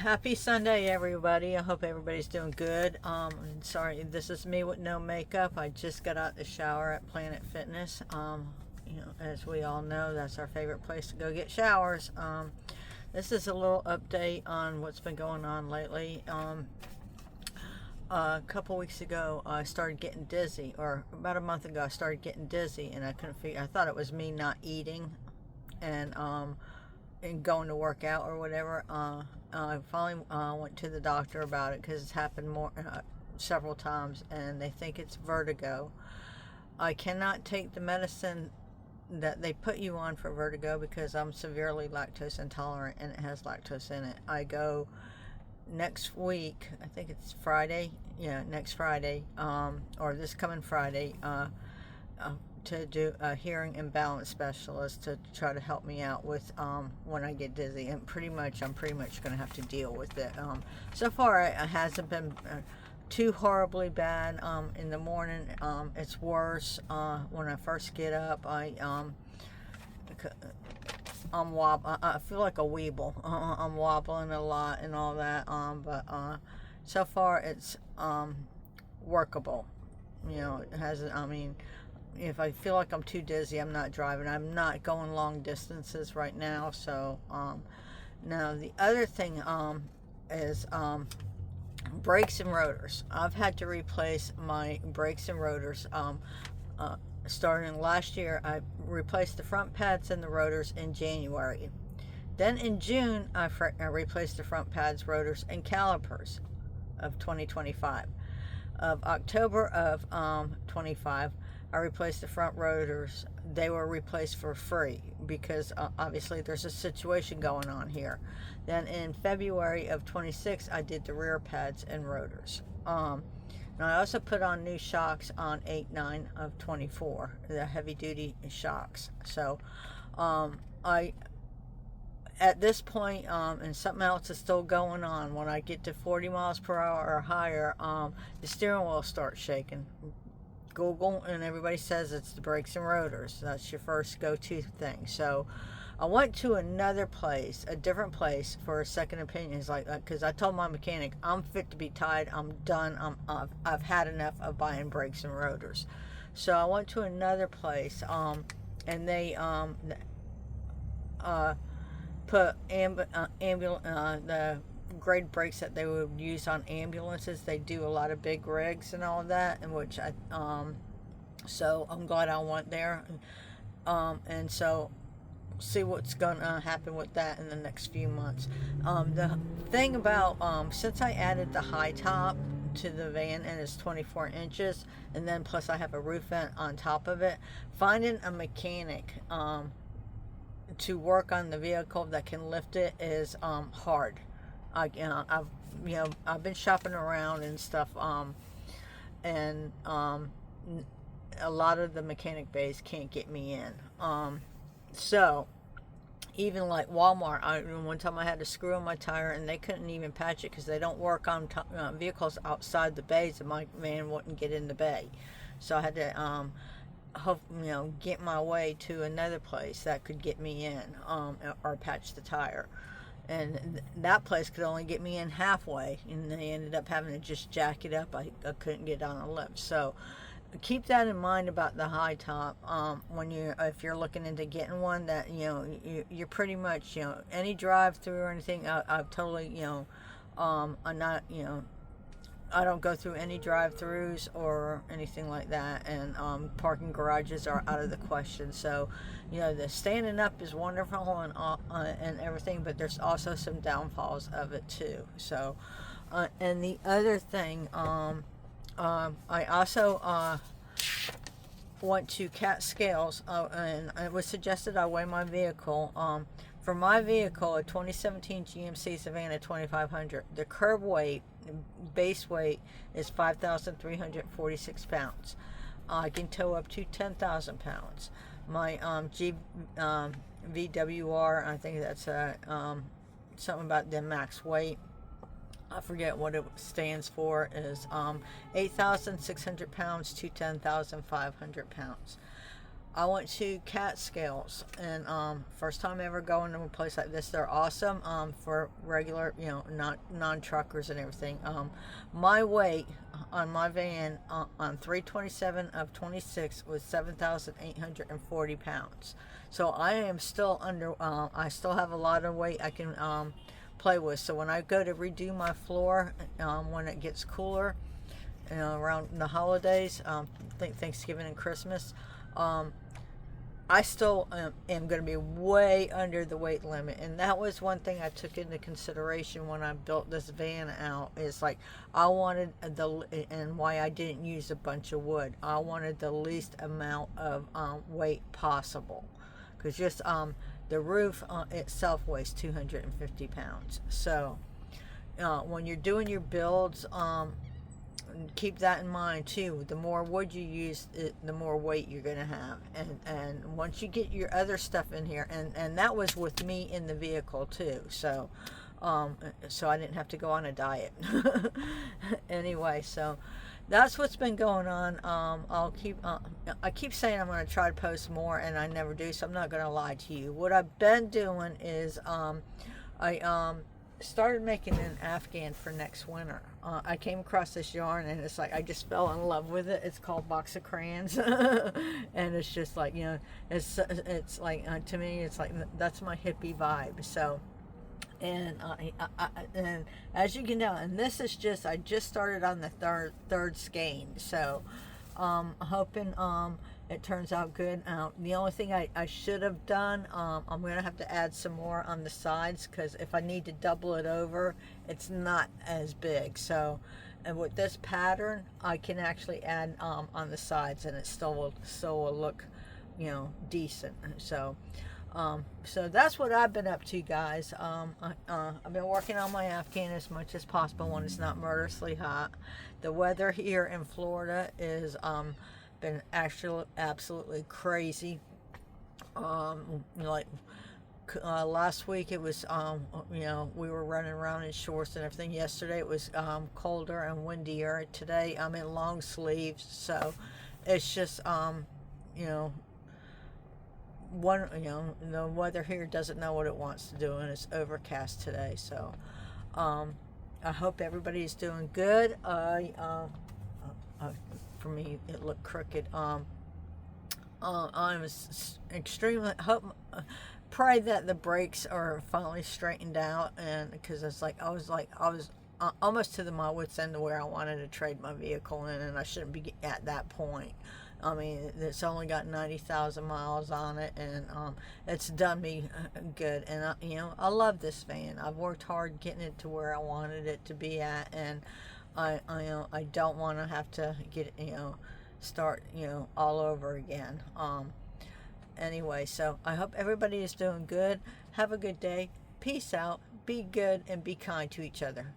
Happy Sunday, everybody. I hope everybody's doing good. Sorry, this is me with no makeup. I just got out the shower at Planet Fitness. As we all know, that's our favorite place to go get showers. This is a little update on what's been going on lately. A couple weeks ago, I started getting dizzy, or about a month ago, I started getting dizzy, and I couldn't figure. I thought it was me not eating, and going to work out or whatever. I finally went to the doctor about it because it's happened several times, and they think it's vertigo. I cannot take the medicine that they put you on for vertigo because I'm severely lactose intolerant and it has lactose in it. I go next week, I think it's Friday, next Friday, or this coming Friday, to do a hearing imbalance specialist to try to help me out with when I get dizzy, and I'm pretty much going to have to deal with it. So far it hasn't been too horribly bad. In the morning it's worse. When I first get up, I feel like a weeble. I'm wobbling a lot and all that, but so far it's workable. It hasn't, if I feel like I'm too dizzy, I'm not driving. I'm not going long distances right now. So now the other thing is brakes and rotors. I've had to replace my brakes and rotors. Starting last year, I replaced the front pads and the rotors in January. Then in June, I replaced the front pads, rotors, and calipers of 2025. Of October of 25, I replaced the front rotors. They were replaced for free because obviously there's a situation going on here. Then in February of 26, I did the rear pads and rotors. And I also put on new shocks on 8-9 of 24, the heavy duty shocks. So at this point, and something else is still going on, when I get to 40 miles per hour or higher, the steering wheel starts shaking. Google and everybody says it's the brakes and rotors. That's your first go-to thing. So I went to another place, a different place, for a second opinion. It's like, because I told my mechanic, I'm fit to be tied. I'm done. I've had enough of buying brakes and rotors. So I went to another place, and they put the grade brakes that they would use on ambulances. They do a lot of big rigs and all of that, and which so I'm glad I went there, and so see what's gonna happen with that in the next few months. The thing about since I added the high top to the van, and it's 24 inches, and then plus I have a roof vent on top of it, finding a mechanic to work on the vehicle that can lift it is hard. I've been shopping around and stuff, and a lot of the mechanic bays can't get me in. So even like Walmart, one time I had to screw in my tire and they couldn't even patch it because they don't work on vehicles outside the bays, and my van wouldn't get in the bay. So I had to get my way to another place that could get me in, or patch the tire. And that place could only get me in halfway, and they ended up having to just jack it up. I couldn't get on a lift. So keep that in mind about the high top if you're looking into getting one, that you're pretty much any drive through or anything. I've totally I'm not I don't go through any drive-throughs or anything like that, and parking garages are out of the question. So, the standing up is wonderful and everything, but there's also some downfalls of it too. So, and the other thing, I also went to Cat Scales, and it was suggested I weigh my vehicle. For my vehicle, a 2017 GMC Savannah 2500, the curb weight, base weight, is 5,346 pounds. I can tow up to 10,000 pounds. My VWR, I think that's something about the max weight, I forget what it stands for, is 8,600 pounds to 10,500 pounds. I went to Catskills, and first time ever going to a place like this. They're awesome for regular, not non-truckers and everything. My weight on my van on 327 of 26 was 7,840 pounds. So I am still under. I still have a lot of weight I can play with. So when I go to redo my floor, when it gets cooler, around the holidays, Thanksgiving and Christmas. I still am going to be way under the weight limit, and that was one thing I took into consideration when I built this van out. Is like I wanted and why I didn't use a bunch of wood. I wanted the least amount of weight possible, because just the roof itself weighs 250 pounds. So when you're doing your builds, keep that in mind too. The more wood you use, the more weight you're going to have. And once you get your other stuff in here, and that was with me in the vehicle too, so I didn't have to go on a diet. Anyway, so that's what's been going on. I keep saying I'm going to try to post more, and I never do, so I'm not going to lie to you. What I've been doing is I started making an Afghan for next winter. I came across this yarn, and it's like I just fell in love with it. It's called Box of Crayons. And it's just like, it's like to me, it's like that's my hippie vibe. So, and and as you can tell, and this is just, I just started on the third skein. So hoping it turns out good. The only thing I should have done, I'm going to have to add some more on the sides, because if I need to double it over, it's not as big. So, and with this pattern, I can actually add on the sides, and it still will look, decent. So, so that's what I've been up to, guys. I've been working on my Afghan as much as possible when it's not murderously hot. The weather here in Florida is been actually absolutely crazy. Like last week it was we were running around in shorts and everything. Yesterday it was colder and windier. Today I'm in long sleeves, so it's just the weather here doesn't know what it wants to do, and it's overcast today. So I hope everybody's doing good. For me, it looked crooked. I'm extremely pray that the brakes are finally straightened out, and because I was almost to my wits end to where I wanted to trade my vehicle in, and I shouldn't be at that point. I mean, it's only got 90,000 miles on it, and it's done me good. And I love this van. I've worked hard getting it to where I wanted it to be at, and I don't want to have to get start all over again. Anyway, so I hope everybody is doing good. Have a good day. Peace out. Be good and be kind to each other.